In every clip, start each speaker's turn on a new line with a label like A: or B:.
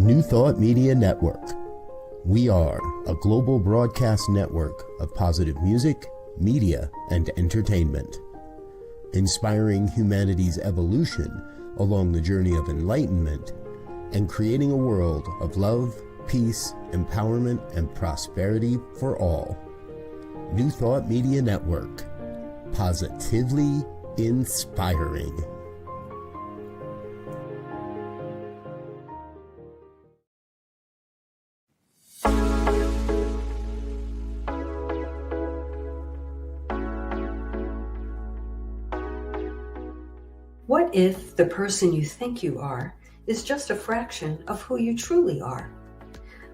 A: New Thought Media Network. We are a global broadcast network of positive music, media, and entertainment, inspiring humanity's evolution along the journey of enlightenment and creating a world of love, peace, empowerment, and prosperity for all. New Thought Media Network. Positively inspiring.
B: What if the person you think you are is just a fraction of who you truly are?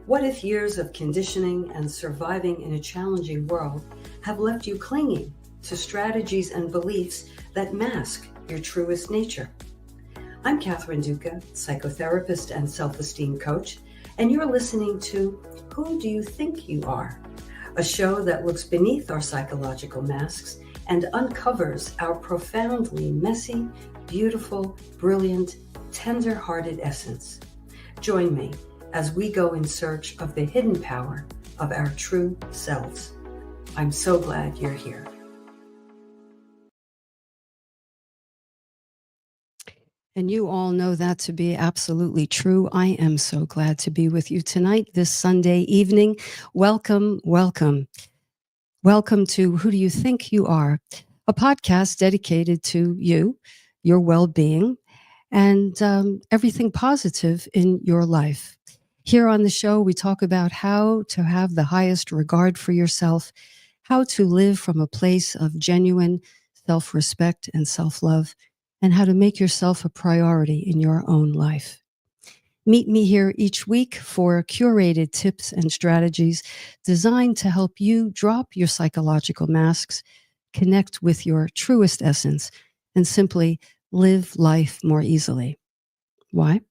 B: What if years of conditioning and surviving in a challenging world have left you clinging to strategies and beliefs that mask your truest nature? I'm Catherine Duca, Psychotherapist and Self Esteem Coach, and you're listening to Who Do You Think You Are? A show that looks beneath our psychological masks and uncovers our profoundly messy, beautiful, brilliant, tender-hearted essence. Join me as we go in search of the hidden power of our true selves. I'm so glad you're here. And you all know that to be absolutely true. I am so glad to be with you tonight, this Sunday evening. Welcome, welcome. Welcome to Who Do You Think You Are? A podcast dedicated to you, your well-being, and everything positive in your life. Here on the show, we talk about how to have the highest regard for yourself, how to live from a place of genuine self-respect and self-love, and how to make yourself a priority in your own life. Meet me here each week for curated tips and strategies designed to help you drop your psychological masks, connect with your truest essence, and simply live life more easily. Why?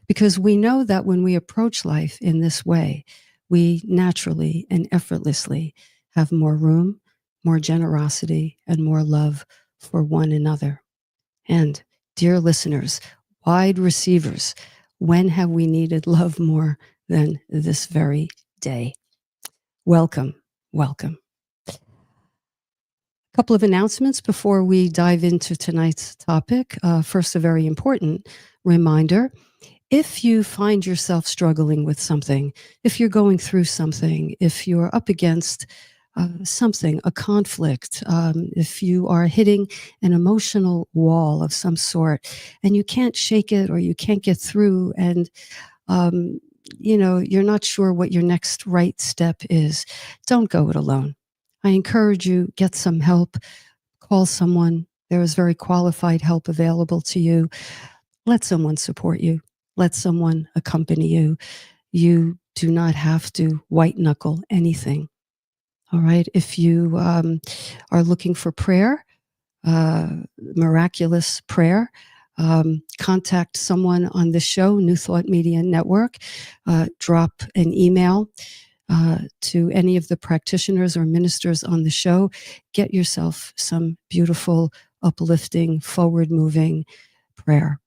B: Because we know that when we approach life in this way, we naturally and effortlessly have more room, more generosity, and more love for one another. And dear listeners, wide receivers, when have we needed love more than this very day? Welcome, welcome. A couple of announcements before we dive into tonight's topic. First, a very important reminder. If you find yourself struggling with something, if you're going through something, if you're up against something, a conflict, if you are hitting an emotional wall of some sort and you can't shake it or you can't get through and you're not sure what your next right step is, don't go it alone. I encourage you, get some help, call someone. There is very qualified help available to you. Let someone support you. Let someone accompany you. You do not have to white knuckle anything. All right. If you are looking for prayer, miraculous prayer, contact someone on the show, New Thought Media Network. Drop an email to any of the practitioners or ministers on the show. Get yourself some beautiful, uplifting, forward-moving prayer.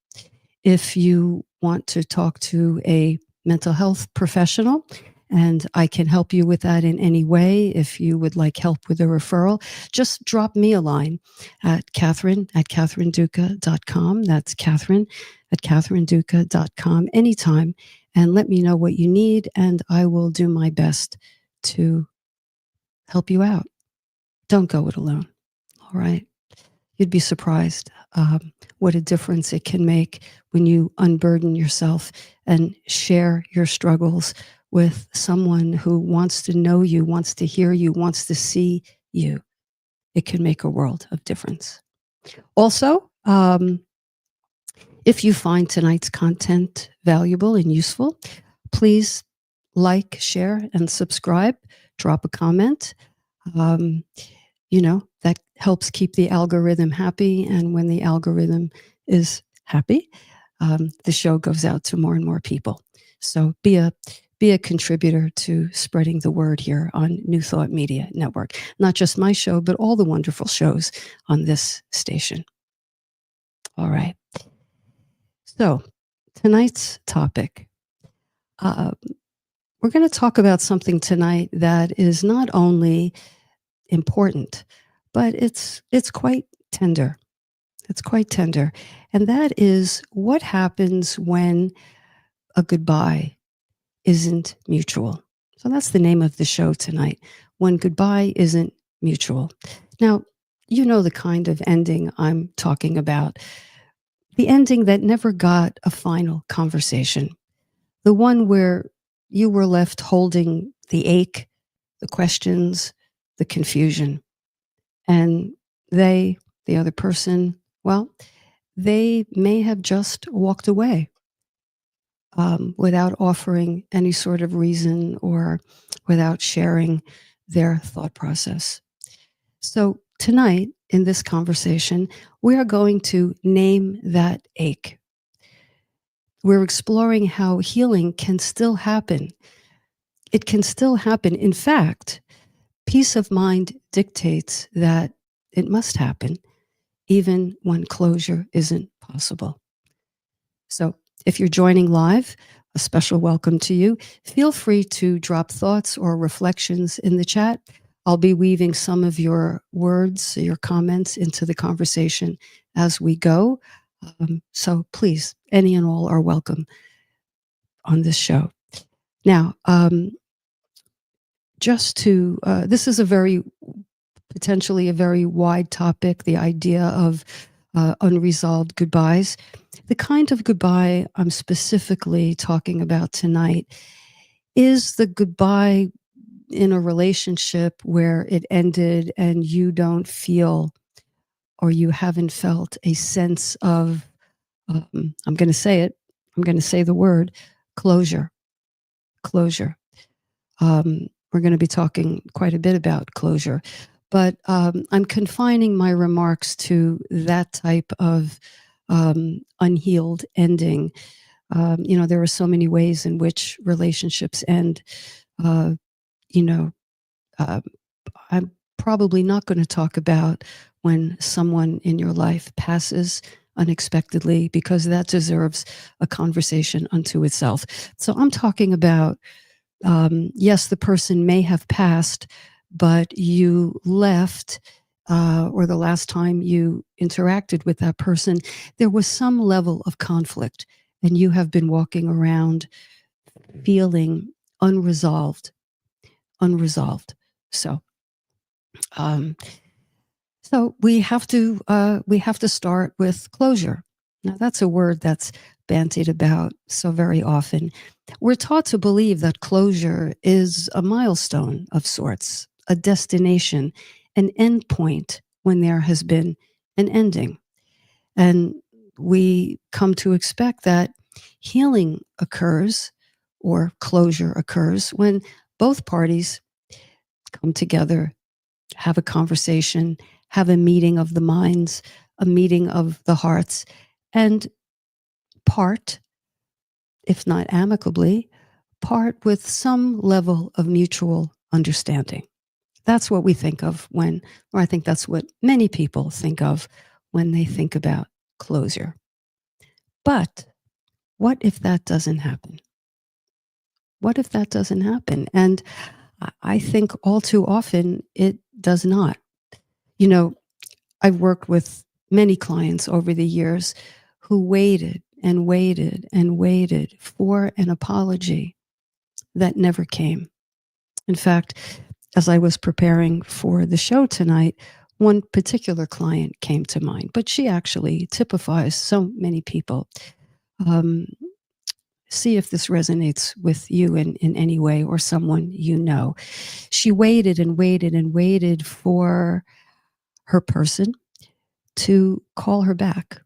B: If you want to talk to a mental health professional, and I can help you with that in any way. If you would like help with a referral, just drop me a line at Catherine@CatherineDuca.com. That's Catherine@CatherineDuca.com anytime, and let me know what you need, and I will do my best to help you out. Don't go it alone. All right. You'd be surprised what a difference it can make when you unburden yourself and share your struggles with someone who wants to know you, wants to hear you, wants to see you. It can make a world of difference. Also, if you find tonight's content valuable and useful, please like, share, and subscribe. Drop a comment. That helps keep the algorithm happy. And when the algorithm is happy, the show goes out to more and more people. So be a contributor to spreading the word here on New Thought Media Network. Not just my show, but all the wonderful shows on this station. All right. So tonight's topic. Uh, we're going to talk about something tonight that is not only important, but it's quite tender. It's quite tender. And that is what happens when a goodbye isn't mutual. So that's the name of the show tonight. When goodbye isn't mutual. Now, you know the kind of ending I'm talking about. The ending that never got a final conversation. The one where you were left holding the ache, the questions, the confusion. And they, the other person, well, they may have just walked away without offering any sort of reason or without sharing their thought process. So, tonight in this conversation, we are going to name that ache. We're exploring how healing can still happen. It can still happen. In fact, peace of mind dictates that it must happen, even when closure isn't possible. So, if you're joining live, a special welcome to you. Feel free to drop thoughts or reflections in the chat. I'll be weaving some of your words, your comments into the conversation as we go. So please, any and all are welcome on this show. Now, this is potentially a very wide topic, the idea of unresolved goodbyes. The kind of goodbye I'm specifically talking about tonight is the goodbye in a relationship where it ended and you don't feel or you haven't felt a sense of, I'm going to say it, I'm going to say the word closure. Closure. We're going to be talking quite a bit about closure, but I'm confining my remarks to that type of unhealed ending. There are so many ways in which relationships end. Uh, you know, uh, I'm probably not going to talk about when someone in your life passes unexpectedly, because that deserves a conversation unto itself. So I'm talking about, yes, the person may have passed, but you left, or the last time you interacted with that person, there was some level of conflict, and you have been walking around feeling unresolved, unresolved. So, um, so we have to start with closure. Now, that's a word that's bandied about so very often. We're taught to believe that closure is a milestone of sorts, a destination, an end point when there has been an ending. And we come to expect that healing occurs or closure occurs when both parties come together, have a conversation, have a meeting of the minds, a meeting of the hearts, and part, if not amicably, part with some level of mutual understanding. That's what we think of when, or I think that's what many people think of when they think about closure. But what if that doesn't happen? What if that doesn't happen? And I think all too often it does not. You know, I've worked with many clients over the years who waited and waited and waited for an apology that never came. In fact, as I was preparing for the show tonight, one particular client came to mind, but she actually typifies so many people. Um, See if this resonates with you in any way or someone you know. She waited and waited and waited for her person to call her back.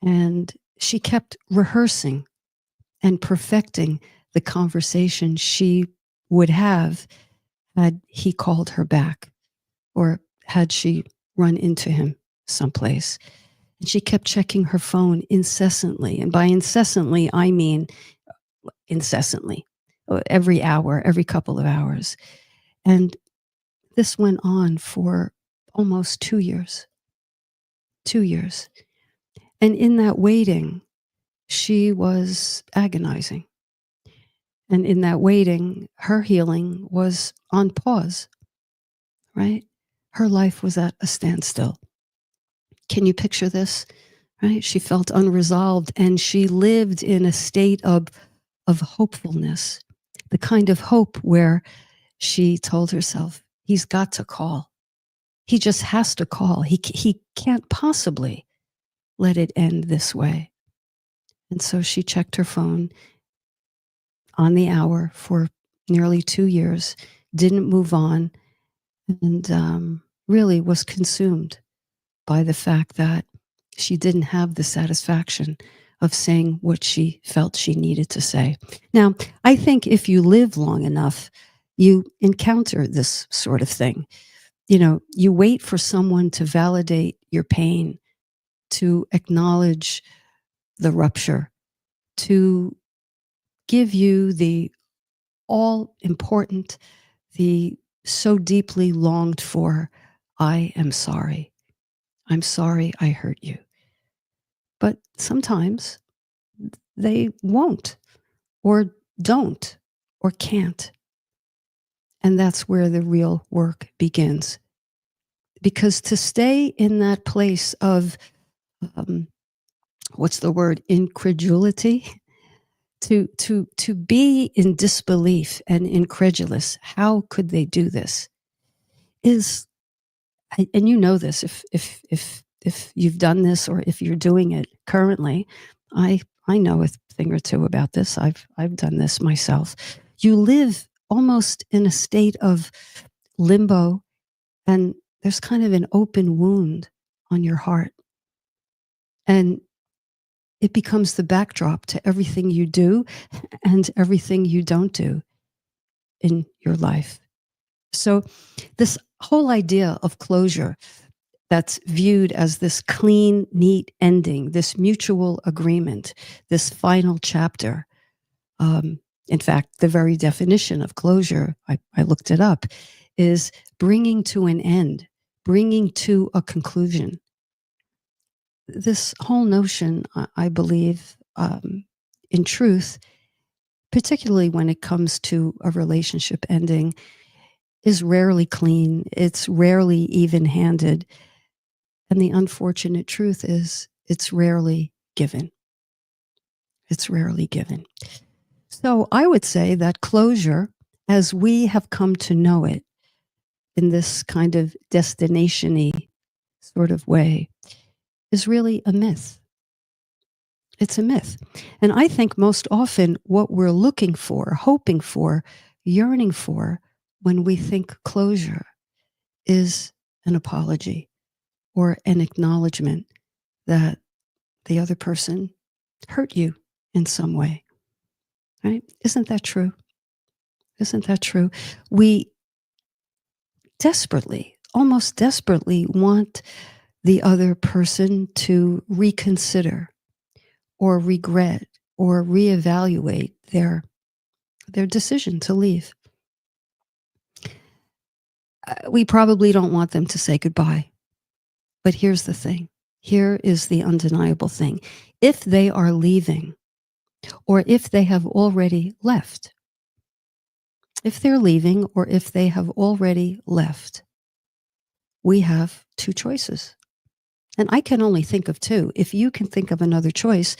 B: And she kept rehearsing and perfecting the conversation she would have had he called her back or had she run into him someplace. And she kept checking her phone incessantly. And by incessantly, I mean incessantly, every hour, every couple of hours. And this went on for almost 2 years. 2 years. And in that waiting, she was agonizing. And in that waiting, her healing was on pause, right? Her life was at a standstill. Can you picture this? Right? She felt unresolved, and she lived in a state of hopefulness, the kind of hope where she told herself, he's got to call. He just has to call. He can't possibly let it end this way. And so she checked her phone on the hour for nearly 2 years, didn't move on, and really was consumed by the fact that she didn't have the satisfaction of saying what she felt she needed to say. Now, I think if you live long enough, you encounter this sort of thing. You know, you wait for someone to validate your pain, to acknowledge the rupture, to give you the all important, the so deeply longed for, I am sorry. I'm sorry I hurt you. But sometimes they won't, or don't, or can't. And that's where the real work begins. Because to stay in that place of, what's the word, incredulity, to be in disbelief and incredulous, how could they do this, is, and you know this, if you've done this or if you're doing it currently, I know a thing or two about this. I've done this myself. You live almost in a state of limbo, and there's kind of an open wound on your heart, and it becomes the backdrop to everything you do and everything you don't do in your life. So this whole idea of closure that's viewed as this clean, neat ending, this mutual agreement, this final chapter. In fact, the very definition of closure, I looked it up, is bringing to an end, bringing to a conclusion. This whole notion, I believe, in truth, particularly when it comes to a relationship ending, is rarely clean. It's rarely even-handed. And the unfortunate truth is it's rarely given. It's rarely given. So I would say that closure, as we have come to know it in this kind of destination-y sort of way, is really a myth. It's a myth. And I think most often what we're looking for, hoping for, yearning for when we think closure is an apology or an acknowledgement that the other person hurt you in some way, right? Isn't that true? Isn't that true? We desperately, almost desperately want the other person to reconsider or regret or reevaluate their decision to leave. We probably don't want them to say goodbye. But here's the thing. Here is the undeniable thing. If they are leaving, or if they have already left, if they're leaving or if they have already left, we have two choices. And I can only think of two. If you can think of another choice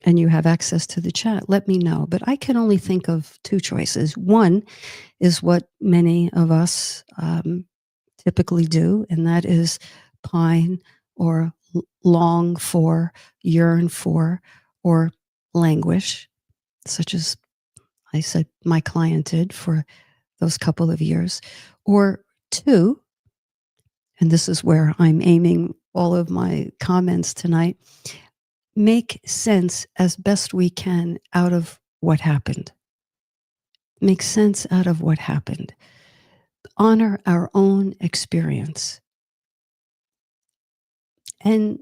B: and you have access to the chat, let me know. But I can only think of two choices. One is what many of us typically do, and that is pine or long for, yearn for, or languish, such as I said my client did for those couple of years. Or two, and this is where I'm aiming all of my comments tonight, make sense as best we can out of what happened. Make sense out of what happened. Honor our own experience. And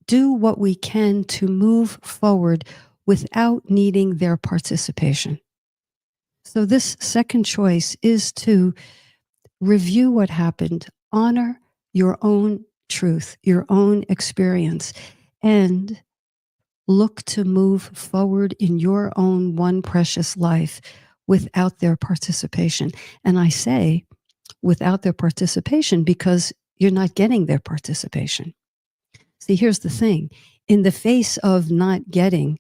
B: do what we can to move forward without needing their participation. So this second choice is to review what happened, honor your own truth, your own experience, and look to move forward in your own one precious life without their participation. And I say without their participation because you're not getting their participation. See, here's the thing. In the face of not getting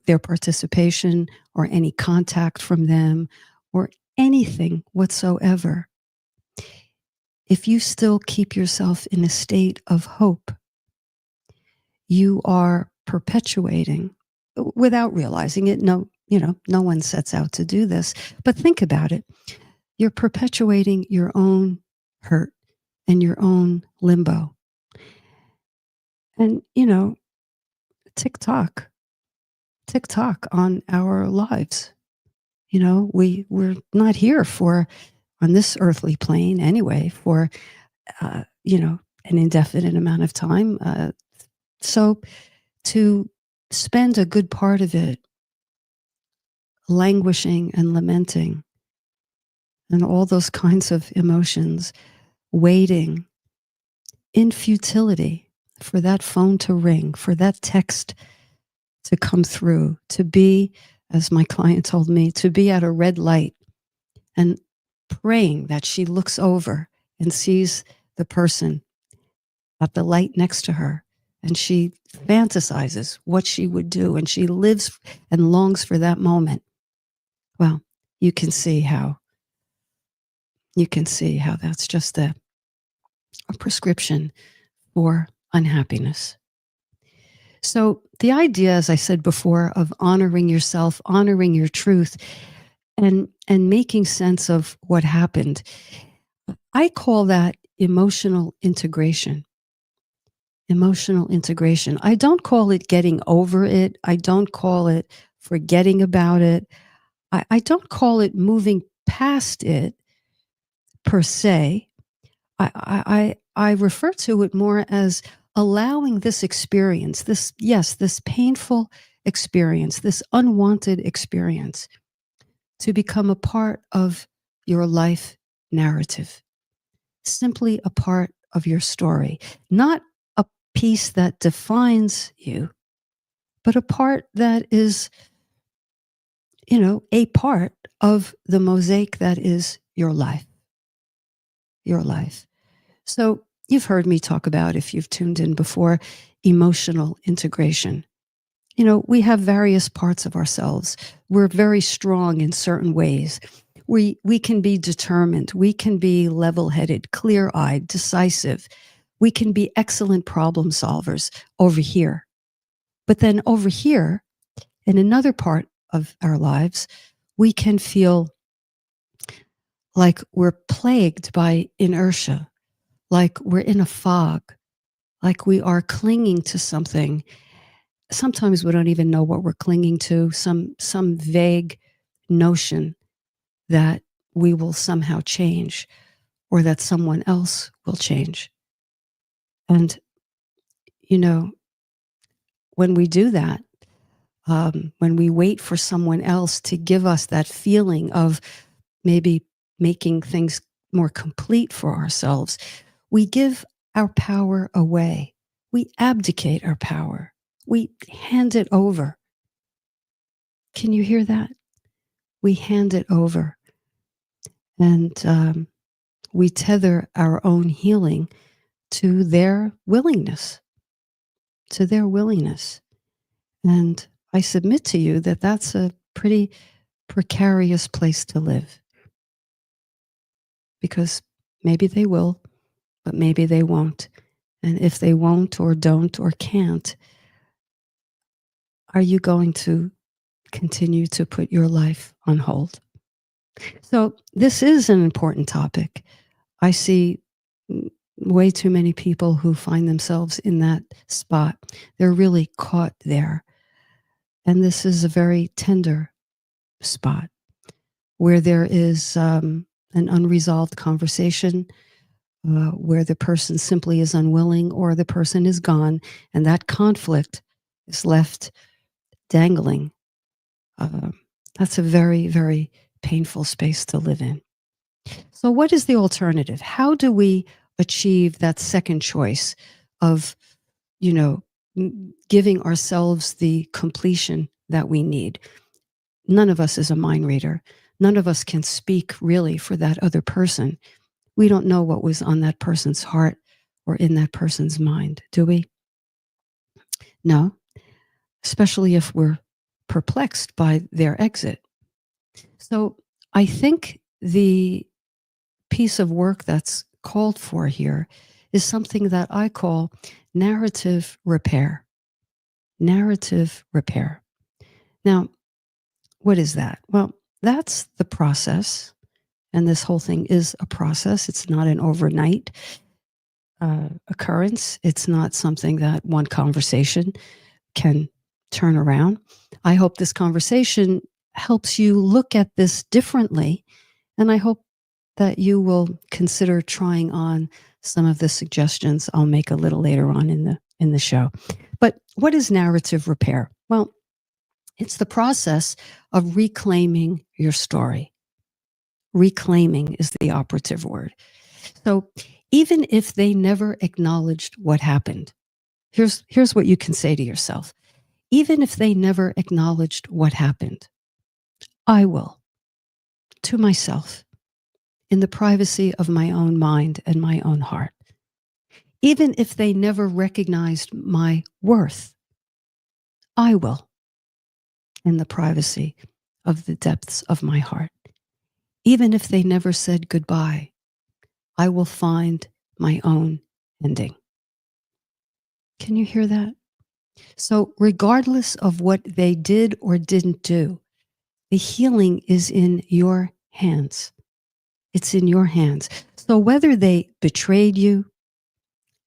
B: their participation or any contact from them or anything whatsoever, if you still keep yourself in a state of hope, you are perpetuating without realizing it. No, no one sets out to do this, but think about it. You're perpetuating your own hurt and your own limbo. And, tick-tock on our lives. We're not here on this earthly plane anyway, for, an indefinite amount of time. So to spend a good part of it languishing and lamenting and all those kinds of emotions, waiting in futility for that phone to ring, for that text to come through, to be, as my client told me, to be at a red light and praying that she looks over and sees the person at the light next to her, and she fantasizes what she would do, and she lives and longs for that moment. Well, you can see how that's just a prescription for unhappiness. So the idea, as I said before, of honoring yourself, honoring your truth, and making sense of what happened, I call that emotional integration. Emotional integration. I don't call it getting over it. I don't call it forgetting about it. I don't call it moving past it per se. I refer to it more as allowing this experience, this painful experience, this unwanted experience, to become a part of your life narrative, simply a part of your story, not a piece that defines you, but a part that is, a part of the mosaic that is your life. Your life. So you've heard me talk about, if you've tuned in before, emotional integration. We have various parts of ourselves. We're very strong in certain ways. We can be determined. We can be level-headed, clear-eyed, decisive. We can be excellent problem solvers over here. But then over here, in another part of our lives, we can feel like we're plagued by inertia, like we're in a fog, like we are clinging to something. Sometimes we don't even know what we're clinging to, some vague notion that we will somehow change or that someone else will change. And, when we do that, when we wait for someone else to give us that feeling of maybe making things more complete for ourselves, we give our power away. We abdicate our power. We hand it over. Can you hear that? We hand it over. And we tether our own healing to their willingness, And I submit to you that that's a pretty precarious place to live. Because maybe they will, but maybe they won't. And if they won't or don't or can't, are you going to continue to put your life on hold? So this is an important topic. I see way too many people who find themselves in that spot. They're really caught there. And this is a very tender spot where there is an unresolved conversation, where the person simply is unwilling or the person is gone, and that conflict is left dangling. That's a very, very painful space to live in. So what is the alternative? How do we achieve that second choice of, giving ourselves the completion that we need. None of us is a mind reader. None of us can speak really for that other person. We don't know what was on that person's heart or in that person's mind, do we? No, especially if we're perplexed by their exit. So I think the piece of work that's called for here is something that I call narrative repair. Narrative repair. Now, what is that? Well, that's the process. And this whole thing is a process. It's not an overnight occurrence. It's not something that one conversation can turn around. I hope this conversation helps you look at this differently. And I hope that you will consider trying on some of the suggestions I'll make a little later on in the show. But what is narrative repair? Well, it's the process of reclaiming your story. Reclaiming is the operative word. So even if they never acknowledged what happened, here's what you can say to yourself. Even if they never acknowledged what happened, I will, to myself, in the privacy of my own mind and my own heart. Even if they never recognized my worth, I will, in the privacy of the depths of my heart. Even if they never said goodbye, I will find my own ending. Can you hear that? So regardless of what they did or didn't do, the healing is in your hands. It's in your hands. So whether they betrayed you,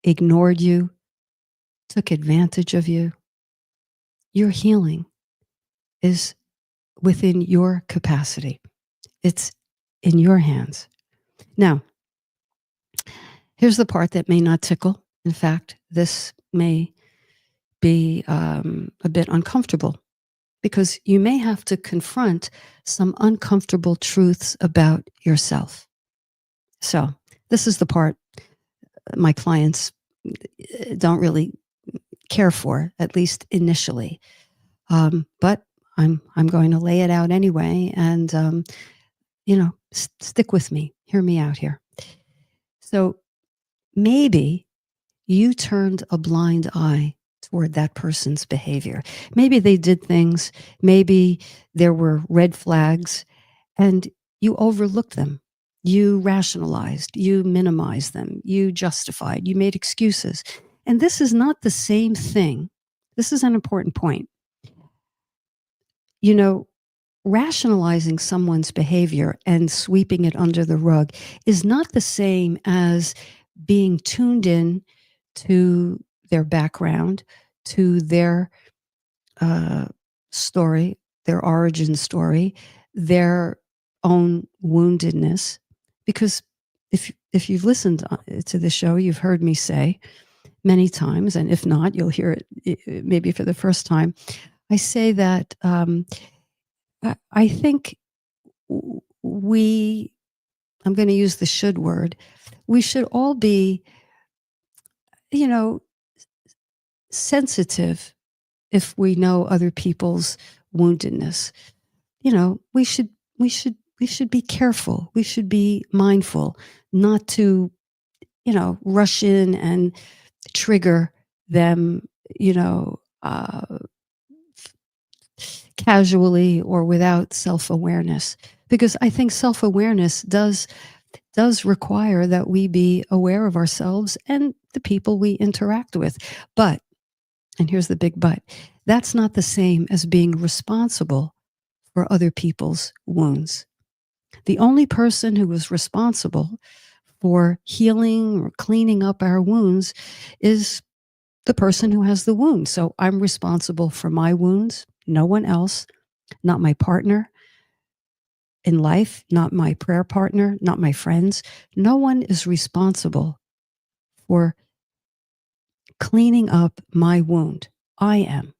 B: ignored you, took advantage of you, your healing is within your capacity. It's in your hands. Now, here's the part that may not tickle. In fact, this may be a bit uncomfortable because you may have to confront some uncomfortable truths about yourself. So this is the part my clients don't really care for, at least initially. But I'm going to lay it out anyway, and stick with me. Hear me out here. So maybe you turned a blind eye toward that person's behavior. Maybe they did things, maybe there were red flags, and you overlooked them. You rationalized, you minimized them, you justified, you made excuses. And this is not the same thing. This is an important point. Rationalizing someone's behavior and sweeping it under the rug is not the same as being tuned in to their background, to their story, their origin story, their own woundedness. Because if you've listened to the show, you've heard me say many times, and if not, you'll hear it maybe for the first time. I say that I think I'm going to use the should word. We should all be, sensitive if we know other people's woundedness. We should be careful. We should be mindful not to, rush in and trigger them, casually or without self-awareness. Because I think self-awareness does require that we be aware of ourselves and the people we interact with. But, and here's the big but, that's not the same as being responsible for other people's wounds. The only person who is responsible for healing or cleaning up our wounds is the person who has the wound. So I'm responsible for my wounds, no one else, not my partner in life, not my prayer partner, not my friends. No one is responsible for cleaning up my wound. I am.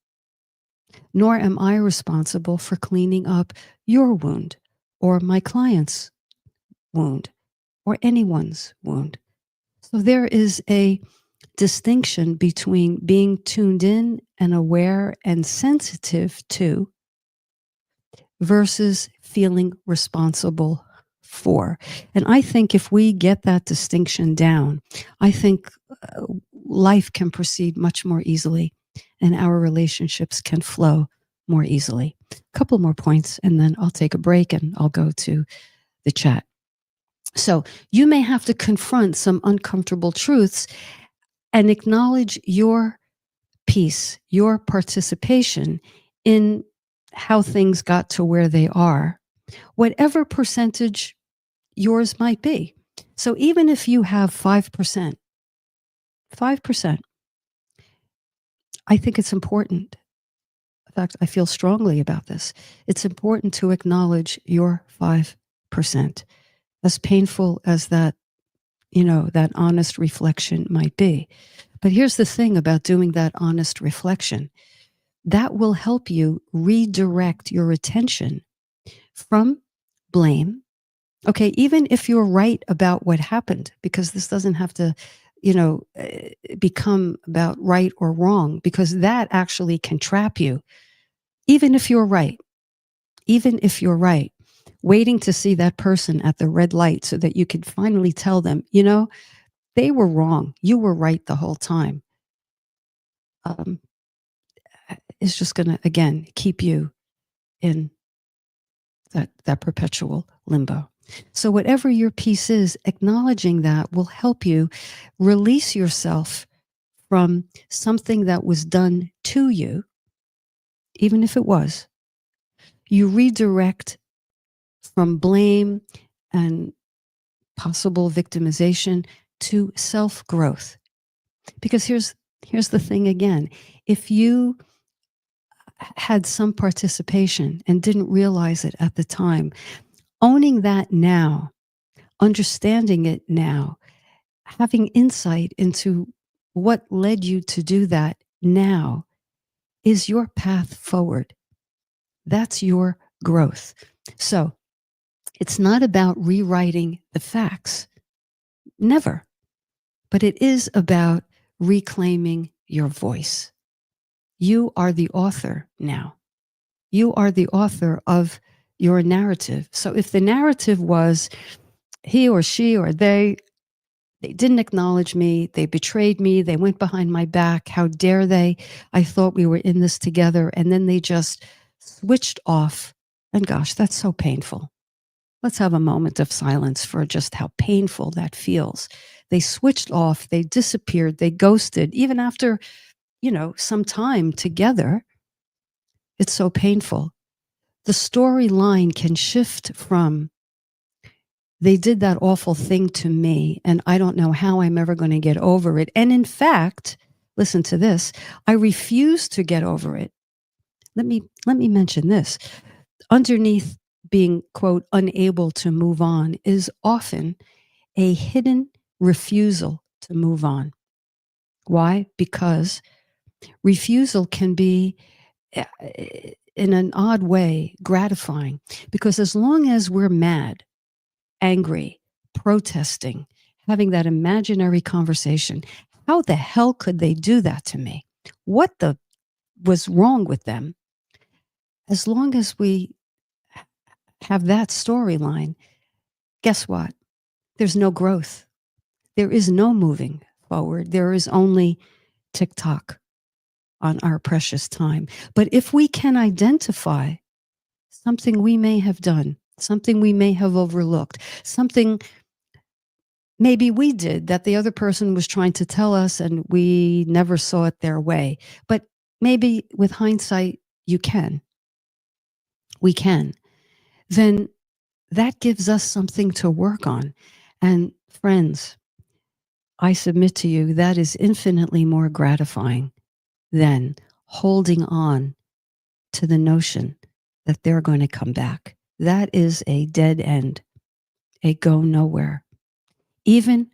B: Nor am I responsible for cleaning up your wound or my client's wound or anyone's wound. So there is a distinction between being tuned in and aware and sensitive to versus feeling responsible for. And I think if we get that distinction down, I think life can proceed much more easily and our relationships can flow more easily. A couple more points, and then I'll take a break and I'll go to the chat. So you may have to confront some uncomfortable truths and acknowledge your piece, your participation in how things got to where they are, whatever percentage yours might be. So even if you have 5%, I think it's important. In fact, I feel strongly about this. It's important to acknowledge your 5%, as painful as that, that honest reflection might be. But here's the thing about doing that honest reflection. That will help you redirect your attention from blame. Okay, even if you're right about what happened, because this doesn't have to, become about right or wrong, because that actually can trap you. Even if you're right, waiting to see that person at the red light so that you could finally tell them, they were wrong. You were right the whole time. It's just going to, again, keep you in that perpetual limbo. So whatever your piece is, acknowledging that will help you release yourself from something that was done to you, even if it was. You redirect from blame and possible victimization to self-growth. Because here's the thing again. If you had some participation and didn't realize it at the time, owning that now, understanding it now, having insight into what led you to do that now is your path forward. That's your growth. So it's not about rewriting the facts. Never. But it is about reclaiming your voice. You are the author now. You are the author of your narrative. So if the narrative was he or she or they didn't acknowledge me, they betrayed me, they went behind my back, how dare they? I thought we were in this together, and then they just switched off. And gosh, that's so painful. Let's have a moment of silence for just how painful that feels. They switched off, they disappeared, they ghosted, even after, some time together. It's so painful. The storyline can shift from, they did that awful thing to me, and I don't know how I'm ever going to get over it. And in fact, listen to this, I refuse to get over it. Let me mention this. Underneath being, quote, unable to move on is often a hidden refusal to move on. Why? Because refusal can be, in an odd way, gratifying. Because as long as we're mad, angry, protesting, having that imaginary conversation, how the hell could they do that to me? What was wrong with them? As long as we have that storyline, guess what? There's no growth. There is no moving forward. There is only tick-tock on our precious time. But if we can identify something we may have done, something we may have overlooked, something maybe we did that the other person was trying to tell us and we never saw it their way. But maybe with hindsight, we can. Then that gives us something to work on. And friends, I submit to you that is infinitely more gratifying than holding on to the notion that they're going to come back. That is a dead end, a go nowhere, even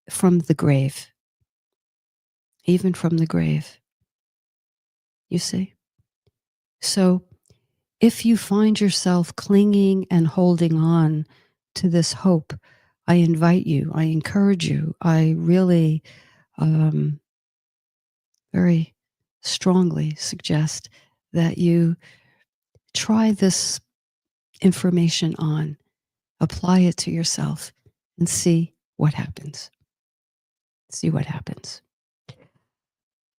B: from the grave. Even from the grave. You see? So if you find yourself clinging and holding on to this hope, I invite you, I encourage you, I really very strongly suggest that you try this information on, apply it to yourself, and see what happens. See what happens.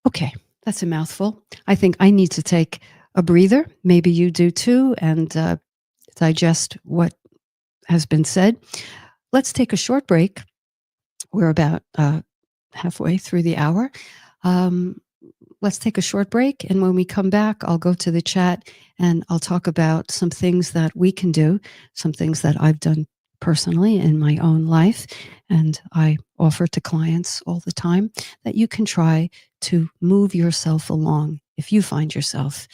B: Okay, that's a mouthful. I think I need to take a breather. Maybe you do too, and digest what has been said. Let's take a short break. We're about halfway through the hour. Let's take a short break. And when we come back, I'll go to the chat and I'll talk about some things that we can do, some things that I've done personally in my own life. And I offer to clients all the time that you can try to move yourself along if you find yourself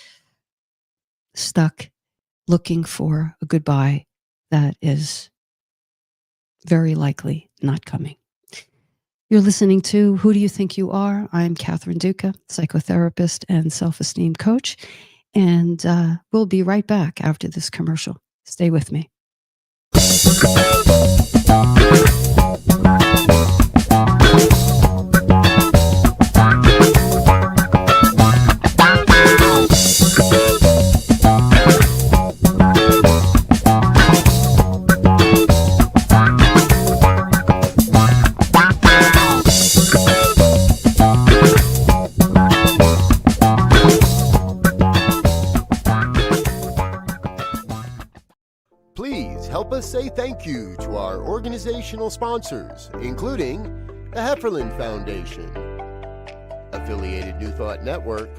B: stuck looking for a goodbye that is very likely not coming. You're listening to Who Do You Think You Are? I'm Catherine Duca, psychotherapist and self-esteem coach. And we'll be right back after this commercial. Stay with me.
A: Please help us say thank you to our organizational sponsors, including the Hefferland Foundation, Affiliated New Thought Network,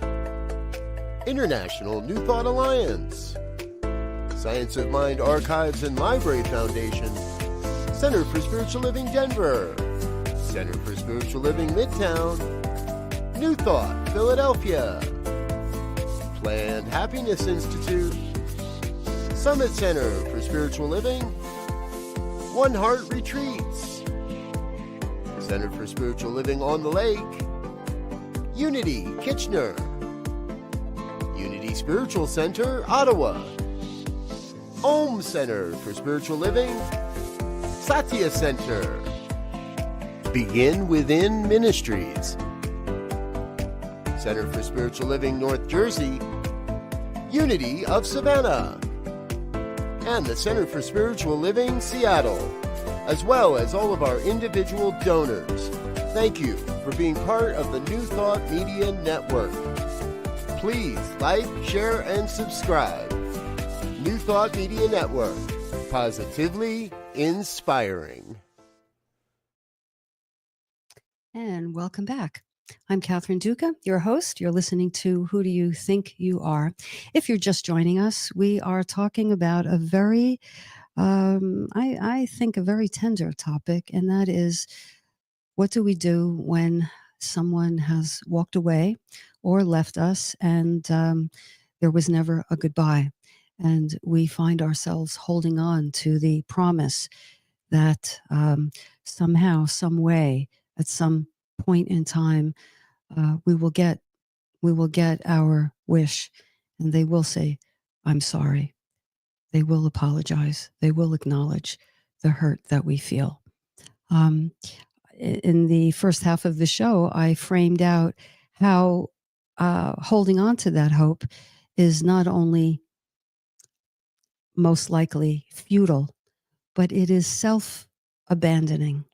A: International New Thought Alliance, Science of Mind Archives and Library Foundation, Center for Spiritual Living Denver, Center for Spiritual Living Midtown, New Thought Philadelphia, Planned Happiness Institute, Summit Center for Spiritual Living, One Heart Retreats, Center for Spiritual Living on the Lake, Unity Kitchener, Unity Spiritual Center, Ottawa, Om Center for Spiritual Living, Satya Center, Begin Within Ministries, Center for Spiritual Living North Jersey, Unity of Savannah, and the Center for Spiritual Living Seattle, as well as all of our individual donors. Thank you for being part of the New Thought Media Network. Please like, share, and subscribe. New Thought Media Network, positively inspiring.
B: And welcome back. I'm Catherine Duca, your host. You're listening to Who Do You Think You Are? If you're just joining us, we are talking about a very, I think, a very tender topic, and that is, what do we do when someone has walked away or left us and there was never a goodbye? And we find ourselves holding on to the promise that somehow, some way, at some point in time, we will get our wish, and they will say, "I'm sorry." They will apologize. They will acknowledge the hurt that we feel. In the first half of the show, I framed out how holding on to that hope is not only most likely futile, but it is self-abandoning.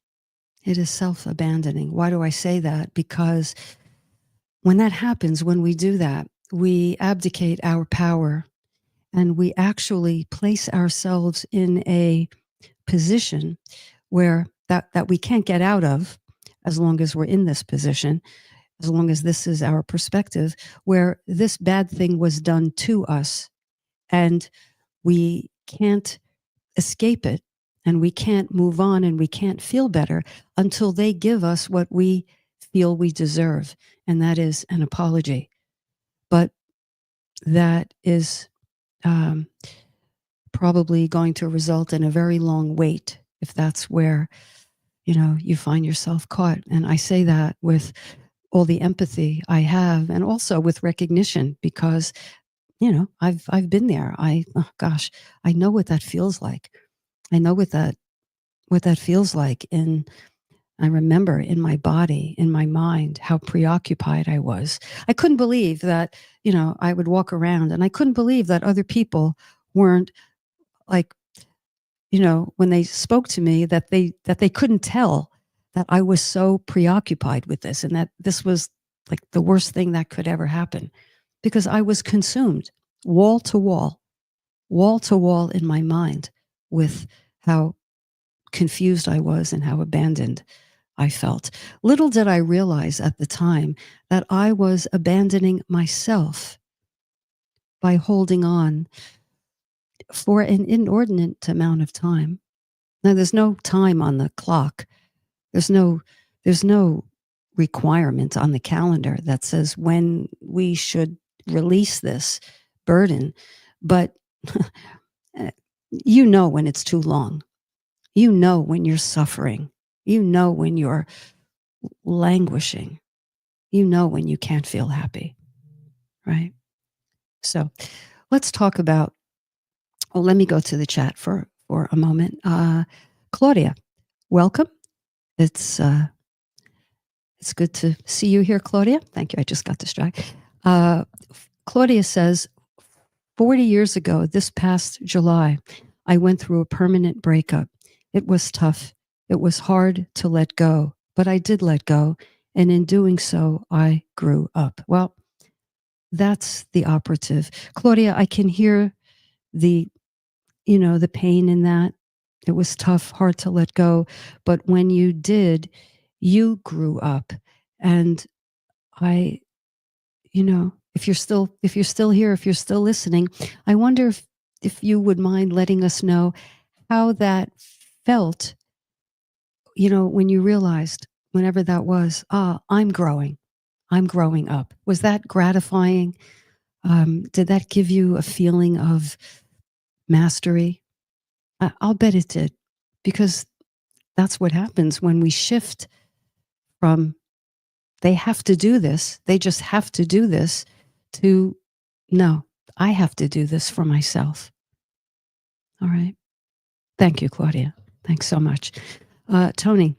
B: It is self-abandoning. Why do I say that? Because when that happens, when we do that, we abdicate our power and we actually place ourselves in a position where that we can't get out of as long as we're in this position, as long as this is our perspective, where this bad thing was done to us and we can't escape it and we can't move on and we can't feel better until they give us what we feel we deserve, and that is an apology. But that is probably going to result in a very long wait if that's where, you find yourself caught. And I say that with all the empathy I have, and also with recognition, because, I've been there. I know what that feels like. I know what that feels like in I remember in my body, in my mind, how preoccupied I was. I couldn't believe that, I would walk around and I couldn't believe that other people weren't like, when they spoke to me, that they couldn't tell that I was so preoccupied with this and that this was like the worst thing that could ever happen, because I was consumed wall to wall in my mind with how confused I was and how abandoned I felt. Little did I realize at the time that I was abandoning myself by holding on for an inordinate amount of time. Now, there's no time on the clock. There's no requirement on the calendar that says when we should release this burden. But when it's too long. When you're suffering. When you're languishing. When you can't feel happy, right? So let's talk about, let me go to the chat for a moment. Claudia, welcome. It's good to see you here, Claudia. Thank you. I just got distracted. Claudia says, 40 years ago, this past July, I went through a permanent breakup. It was tough. It was hard to let go, but I did let go. And in doing so, I grew up. Well, that's the operative. Claudia, I can hear the pain in that. It was tough, hard to let go. But when you did, you grew up. And if you're still here, if you're still listening, I wonder if you would mind letting us know how that felt, when you realized, whenever that was, I'm growing up. Was that gratifying? Did that give you a feeling of mastery? I'll bet it did, because that's what happens when we shift from they have to do this, they just have to do this, to no, I have to do this for myself. All right. Thank you, Claudia. Thanks so much. Tony,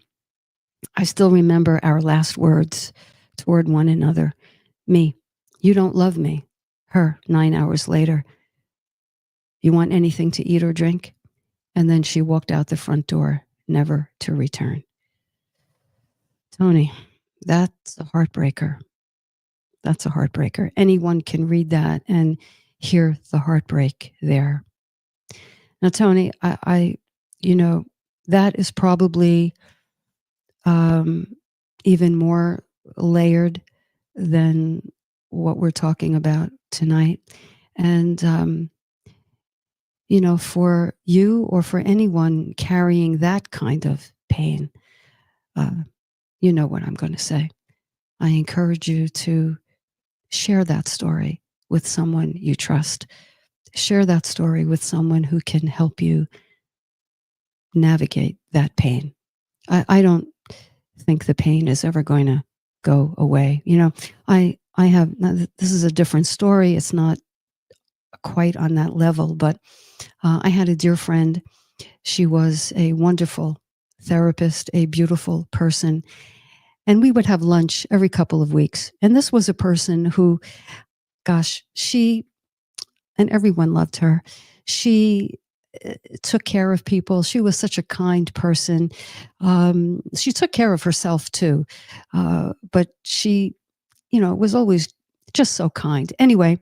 B: I still remember our last words toward one another. Me, you don't love me. Her, 9 hours later, you want anything to eat or drink? And then she walked out the front door, never to return. Tony, that's a heartbreaker. That's a heartbreaker. Anyone can read that and hear the heartbreak there. Now, Tony, I that is probably even more layered than what we're talking about tonight. And, for you or for anyone carrying that kind of pain, you know what I'm going to say. I encourage you to share that story with someone you trust. Share that story with someone who can help you navigate that pain. I don't think the pain is ever going to go away. I have, this is a different story. It's not quite on that level, but I had a dear friend. She was a wonderful therapist, a beautiful person, and we would have lunch every couple of weeks. And this was a person who, gosh, and everyone loved her. She took care of people. She was such a kind person. She took care of herself too. But she, was always just so kind. Anyway,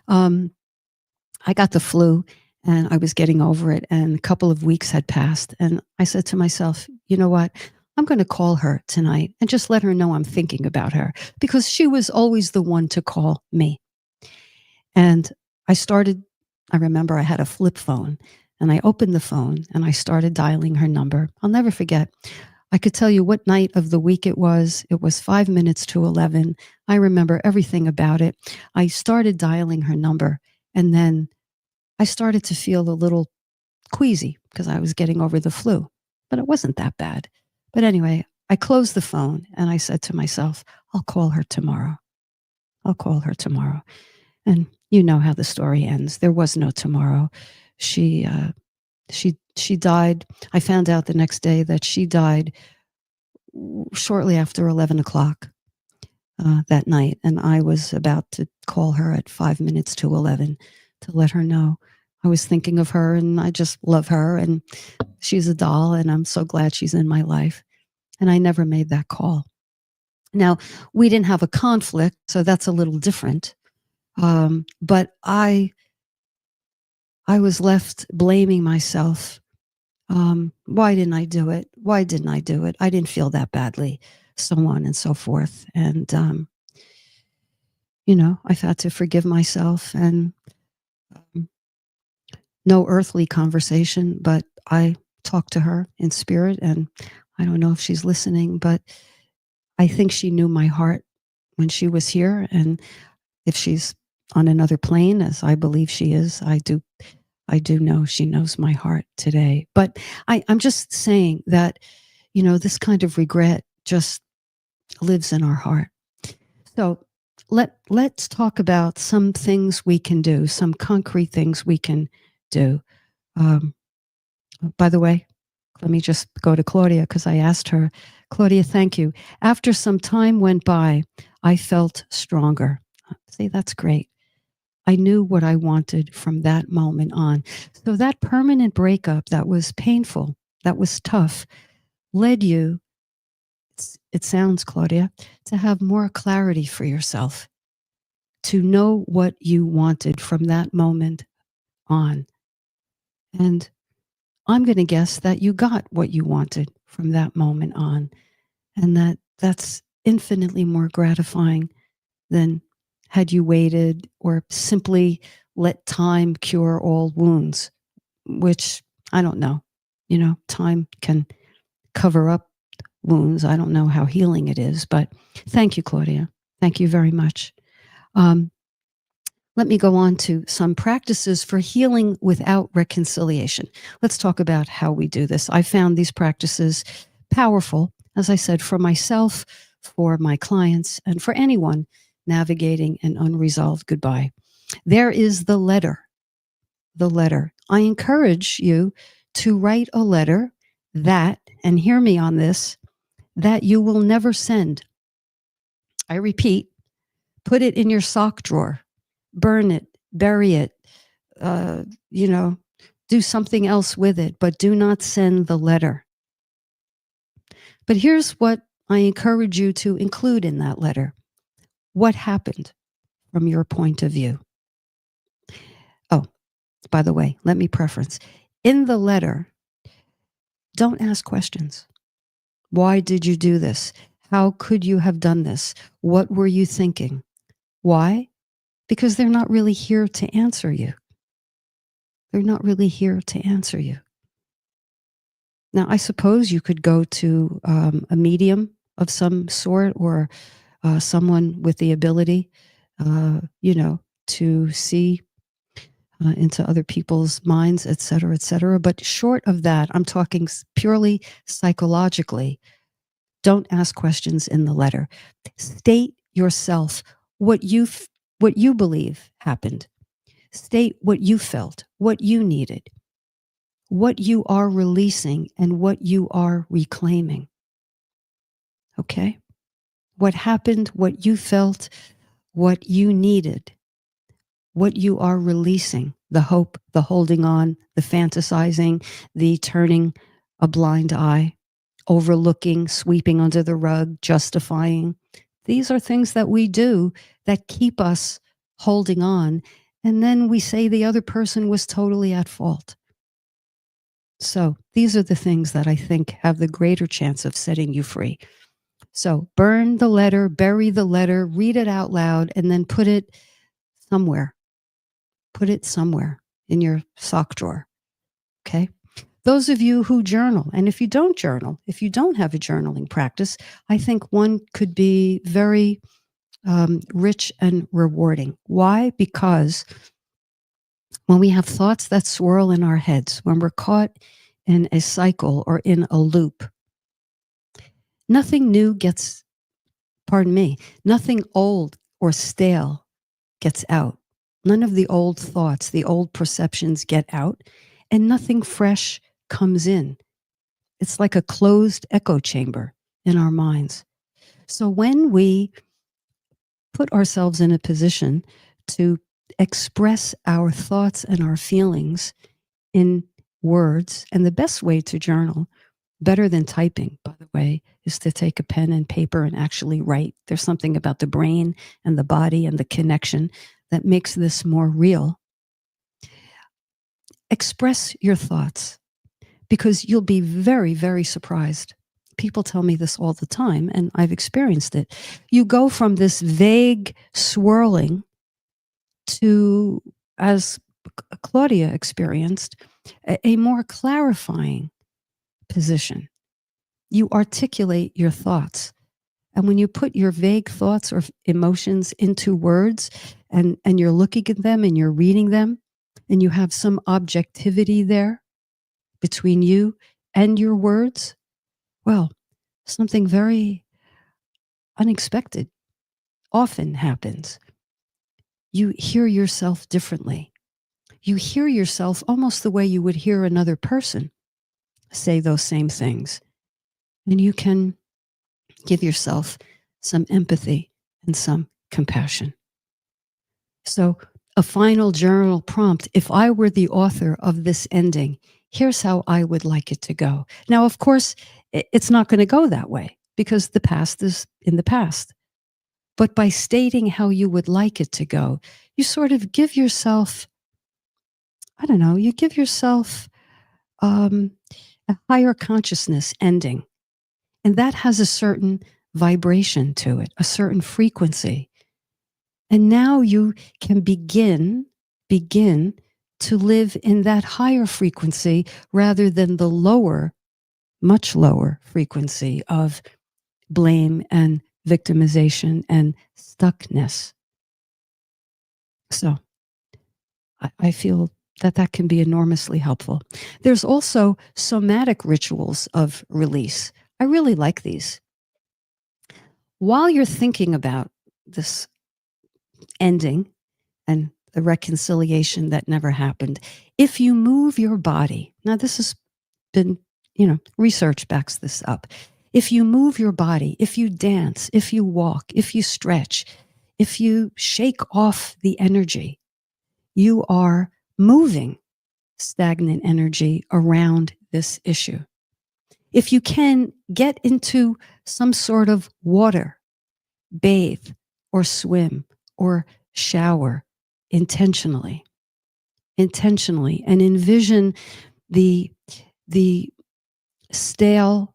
B: I got the flu and I was getting over it, and a couple of weeks had passed. And I said to myself, you know what? I'm going to call her tonight and just let her know I'm thinking about her, because she was always the one to call me. And I remember I had a flip phone, and I opened the phone and I started dialing her number. I'll never forget. I could tell you what night of the week it was. It was 5 minutes to 11. I remember everything about it. I started dialing her number, and then I started to feel a little queasy because I was getting over the flu, but it wasn't that bad. But anyway, I closed the phone and I said to myself, I'll call her tomorrow. I'll call her tomorrow. And you know how the story ends. There was no tomorrow. She died. I found out the next day that she died shortly after 11 o'clock that night. And I was about to call her at 5 minutes to 11 to let her know I was thinking of her and I just love her. And she's a doll and I'm so glad she's in my life. And I never made that call. Now, we didn't have a conflict, so that's a little different. But I was left blaming myself. Why didn't I do it? Why didn't I do it? I didn't feel that badly, so on and so forth. And, I've had to forgive myself, and no earthly conversation, but I talked to her in spirit, and I don't know if she's listening, but I think she knew my heart when she was here. And if she's on another plane, as I believe she is, I do know she knows my heart today. But I'm just saying that, this kind of regret just lives in our heart. So let's talk about some things we can do, some concrete things we can do. By the way, let me just go to Claudia because I asked her. Claudia, thank you. After some time went by, I felt stronger. See, that's great. I knew what I wanted from that moment on. So that permanent breakup that was painful, that was tough, led you, it sounds, Claudia, to have more clarity for yourself, to know what you wanted from that moment on. And I'm going to guess that you got what you wanted from that moment on, and that's infinitely more gratifying than had you waited or simply let time cure all wounds, which I don't know. Time can cover up wounds. I don't know how healing it is, but thank you, Claudia. Thank you very much. Let me go on to some practices for healing without reconciliation. Let's talk about how we do this. I found these practices powerful, as I said, for myself, for my clients, and for anyone navigating an unresolved goodbye. There is the letter. The letter. I encourage you to write a letter that, and hear me on this, that you will never send. I repeat, put it in your sock drawer. Burn it, bury it, do something else with it, but do not send the letter. But here's what I encourage you to include in that letter. What happened from your point of view? Oh, by the way, let me preference. In the letter, don't ask questions. Why did you do this? How could you have done this? What were you thinking? Why? Because they're not really here to answer you. They're not really here to answer you. Now, I suppose you could go to a medium of some sort, or someone with the ability, to see into other people's minds, et cetera, et cetera. But short of that, I'm talking purely psychologically. Don't ask questions in the letter. State yourself what you believe happened. State what you felt, what you needed, what you are releasing, and what you are reclaiming. Okay? What happened, what you felt, what you needed, what you are releasing, the hope, the holding on, the fantasizing, the turning a blind eye, overlooking, sweeping under the rug, justifying. These are things that we do that keep us holding on. And then we say the other person was totally at fault. So these are the things that I think have the greater chance of setting you free. So burn the letter, bury the letter, read it out loud, and then put it somewhere. Put it somewhere in your sock drawer. Okay? Those of you who journal, and if you don't journal, if you don't have a journaling practice, I think one could be very rich and rewarding. Why? Because when we have thoughts that swirl in our heads, when we're caught in a cycle or in a loop, nothing new gets, nothing old or stale gets out. None of the old thoughts, the old perceptions get out, and nothing fresh comes in. It's like a closed echo chamber. in our minds. So when we put ourselves in a position to express our thoughts and our feelings in words, and the best way to journal, better than typing, by the way, is to take a pen and paper and actually write. There's something about the brain and the body and the connection that makes this more real. Express your thoughts, because you'll be very, very surprised. People tell me this all the time, and I've experienced it. You go from this vague swirling to, as Claudia experienced, a more clarifying position. You articulate your thoughts. And when you put your vague thoughts or emotions into words, and you're looking at them and you're reading them, and you have some objectivity there between you and your words, well, something very unexpected often happens. You hear yourself differently. You hear yourself almost the way you would hear another person say those same things. And you can give yourself some empathy and some compassion. So, a final journal prompt: if I were the author of this ending, here's how I would like it to go. Now, of course, it's not going to go that way, because the past is in the past. But by stating how you would like it to go, you sort of give yourself, I don't know, you give yourself a higher consciousness ending. And that has a certain vibration to it, a certain frequency. And now you can begin to live in that higher frequency rather than the lower, much lower frequency of blame and victimization and stuckness. So I feel that can be enormously helpful. There's also somatic rituals of release. I really like these. While you're thinking about this ending and the reconciliation that never happened, if you move your body, now this has been, research backs this up. If you move your body, if you dance, if you walk, if you stretch, if you shake off the energy, you are moving stagnant energy around this issue. If you can, get into some sort of water, bathe or swim or shower intentionally, and envision the stale,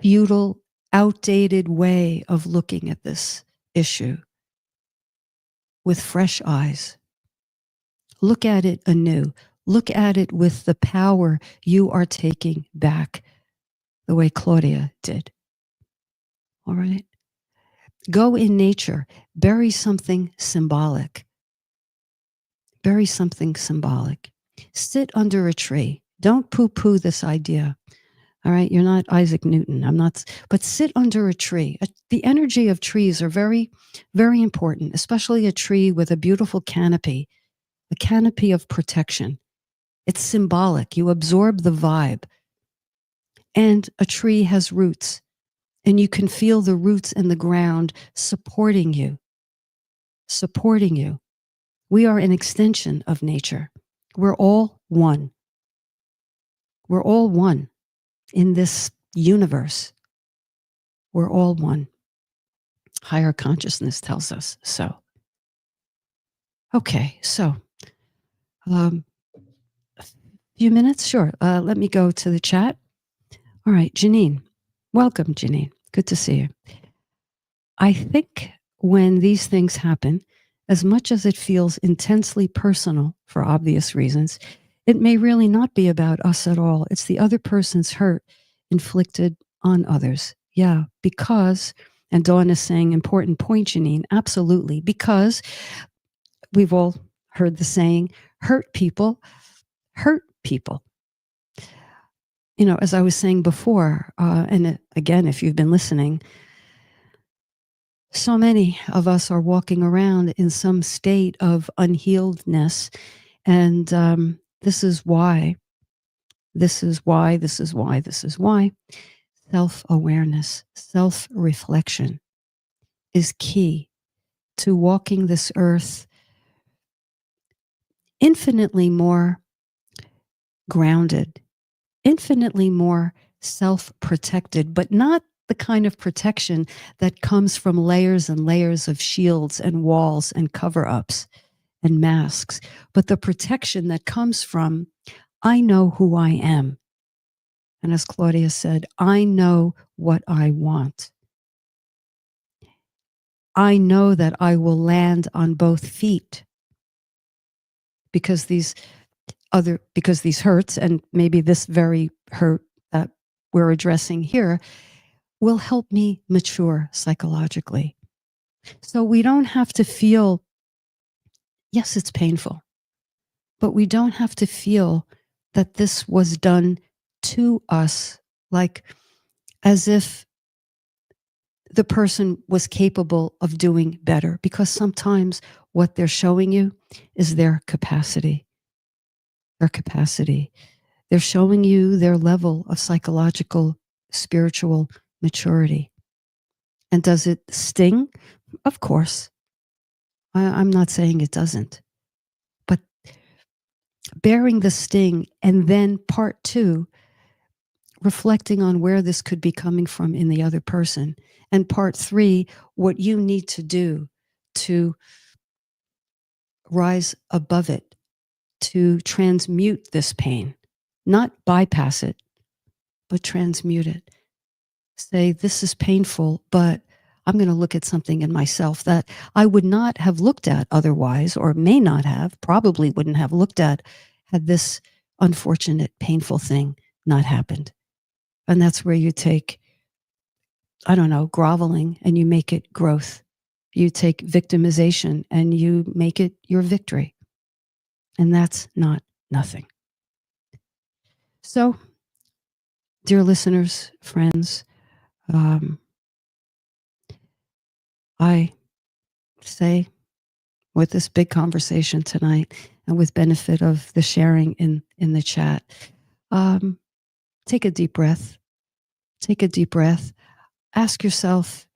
B: futile, outdated way of looking at this issue with fresh eyes. Look at it anew. Look at it with the power you are taking back, the way Claudia did. All right? Go in nature. Bury something symbolic. Bury something symbolic. Sit under a tree. Don't poo-poo this idea. All right? You're not Isaac Newton. I'm not. But sit under a tree. The energy of trees are very, very important, especially a tree with a beautiful canopy, a canopy of protection. It's symbolic. You absorb the vibe. And a tree has roots, and you can feel the roots in the ground supporting you. Supporting you. We are an extension of nature. We're all one. We're all one in this universe. We're all one. Higher consciousness tells us so. Okay, so a few minutes? Sure. Let me go to the chat. All right, Janine. Welcome, Janine. Good to see you. I think when these things happen, as much as it feels intensely personal for obvious reasons, it may really not be about us at all. It's the other person's hurt inflicted on others. Yeah, because, and Dawn is saying, important point, Janine, absolutely, because we've all heard the saying, hurt people hurt people. As I was saying before, and again, if you've been listening, so many of us are walking around in some state of unhealedness. And this is why. self-awareness, self-reflection is key to walking this earth infinitely more grounded, infinitely more self-protected, but not the kind of protection that comes from layers and layers of shields and walls and cover-ups and masks, but the protection that comes from, I know who I am. And as Claudia said, I know what I want. I know that I will land on both feet because these hurts, and maybe this very hurt that we're addressing here, will help me mature psychologically. So we don't have to feel, yes, it's painful, but we don't have to feel that this was done to us, like as if the person was capable of doing better, because sometimes what they're showing you is their capacity. Their capacity. They're showing you their level of psychological, spiritual maturity. And does it sting? Of course. I'm not saying it doesn't. But bearing the sting, and then part two, reflecting on where this could be coming from in the other person. And part three, what you need to do to rise above it, to transmute this pain, not bypass it, but transmute it. Say, this is painful, but I'm going to look at something in myself that I would not have looked at otherwise, or may not have, probably wouldn't have looked at had this unfortunate, painful thing not happened. And that's where you take, I don't know, groveling, and you make it growth. You take victimization and you make it your victory. And that's not nothing. So, dear listeners, friends, I say, with this big conversation tonight, and with benefit of the sharing in the chat, take a deep breath. Take a deep breath. Ask yourself,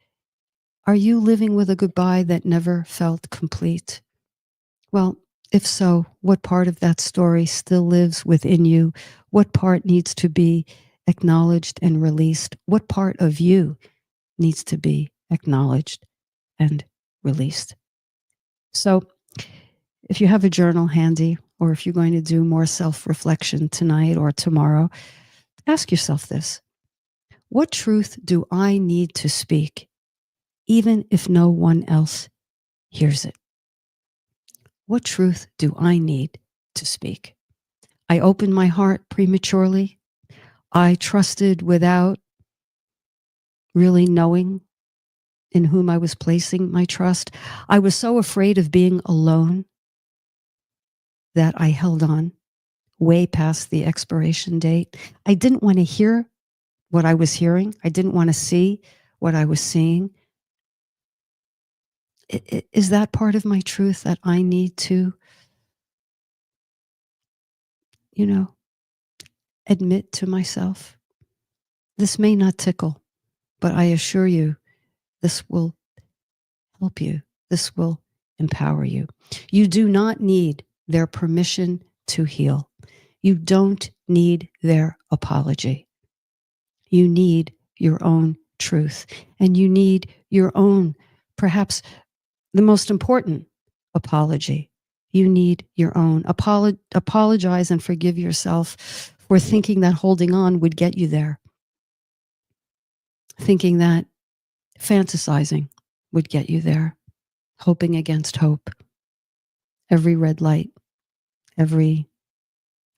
B: are you living with a goodbye that never felt complete? Well, if so, what part of that story still lives within you? What part needs to be acknowledged and released? What part of you needs to be acknowledged and released? So if you have a journal handy, or if you're going to do more self-reflection tonight or tomorrow, ask yourself this: what truth do I need to speak, even if no one else hears it? What truth do I need to speak? I opened my heart prematurely. I trusted without really knowing in whom I was placing my trust. I was so afraid of being alone that I held on way past the expiration date. I didn't want to hear what I was hearing. I didn't want to see what I was seeing. Is that part of my truth that I need to, admit to myself? This may not tickle, but I assure you, this will help you. This will empower you. You do not need their permission to heal. You don't need their apology. You need your own truth, and you need your own, perhaps the most important, apology. You need your own. Apologize and forgive yourself for thinking that holding on would get you there. Thinking that fantasizing would get you there. Hoping against hope. Every red light, every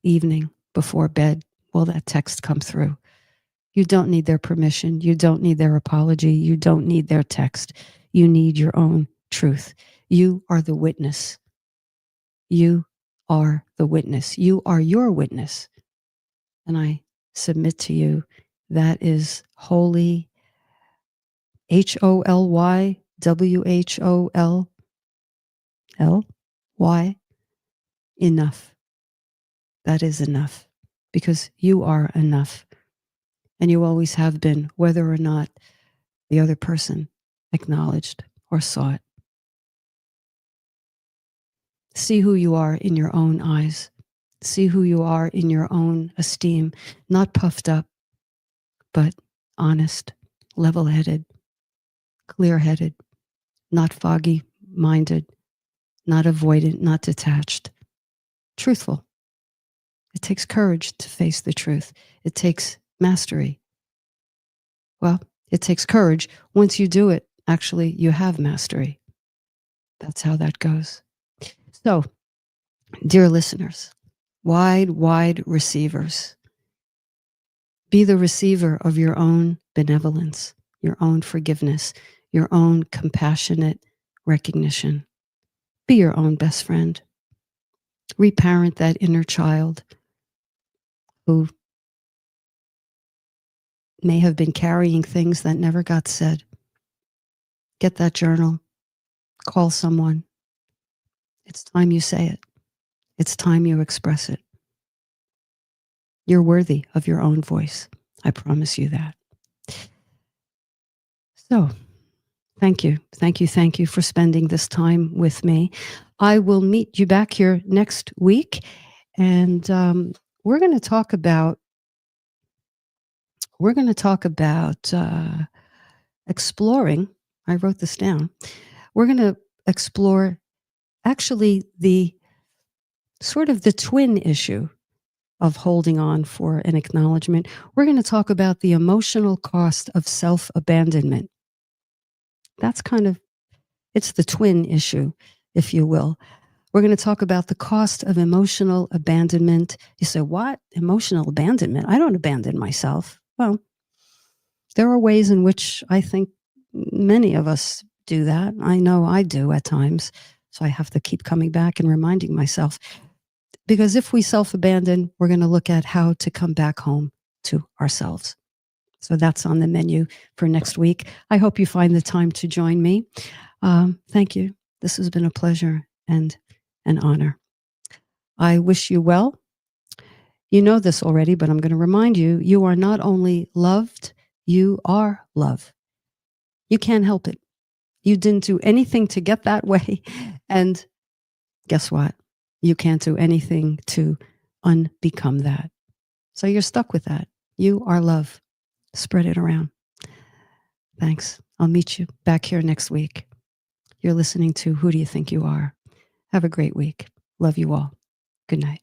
B: evening before bed, will that text come through? You don't need their permission. You don't need their apology. You don't need their text. You need your own truth. You are the witness. You are the witness. You are your witness. And I submit to you that is holy, HOLYWHOLLY, enough. That is enough, because you are enough. And you always have been, whether or not the other person acknowledged or saw it. See who you are in your own eyes. See who you are in your own esteem, not puffed up, but honest, level-headed, clear-headed, not foggy-minded, not avoidant, not detached, truthful. It takes courage to face the truth. It takes mastery. Well, it takes courage. Once you do it, actually, you have mastery. That's how that goes. So, dear listeners, wide receivers, be the receiver of your own benevolence, your own forgiveness, your own compassionate recognition. Be your own best friend. Reparent that inner child who may have been carrying things that never got said. Get that journal. Call someone. It's time you say it. It's time you express it. You're worthy of your own voice. I promise you that. So, thank you. Thank you for spending this time with me. I will meet you back here next week, and we're going to talk about exploring. I wrote this down. We're going to explore actually the sort of the twin issue of holding on for an acknowledgement. We're going to talk about the emotional cost of self-abandonment. That's it's the twin issue, if you will. We're going to talk about the cost of emotional abandonment. You say, what? Emotional abandonment? I don't abandon myself. Well, there are ways in which I think many of us do that. I know I do at times. So I have to keep coming back and reminding myself. Because if we self-abandon, we're going to look at how to come back home to ourselves. So that's on the menu for next week. I hope you find the time to join me. Thank you. This has been a pleasure and an honor. I wish you well. You know this already, but I'm going to remind you, you are not only loved, you are love. You can't help it. You didn't do anything to get that way. And guess what? You can't do anything to unbecome that. So you're stuck with that. You are love. Spread it around. Thanks. I'll meet you back here next week. You're listening to Who Do You Think You Are? Have a great week. Love you all. Good night.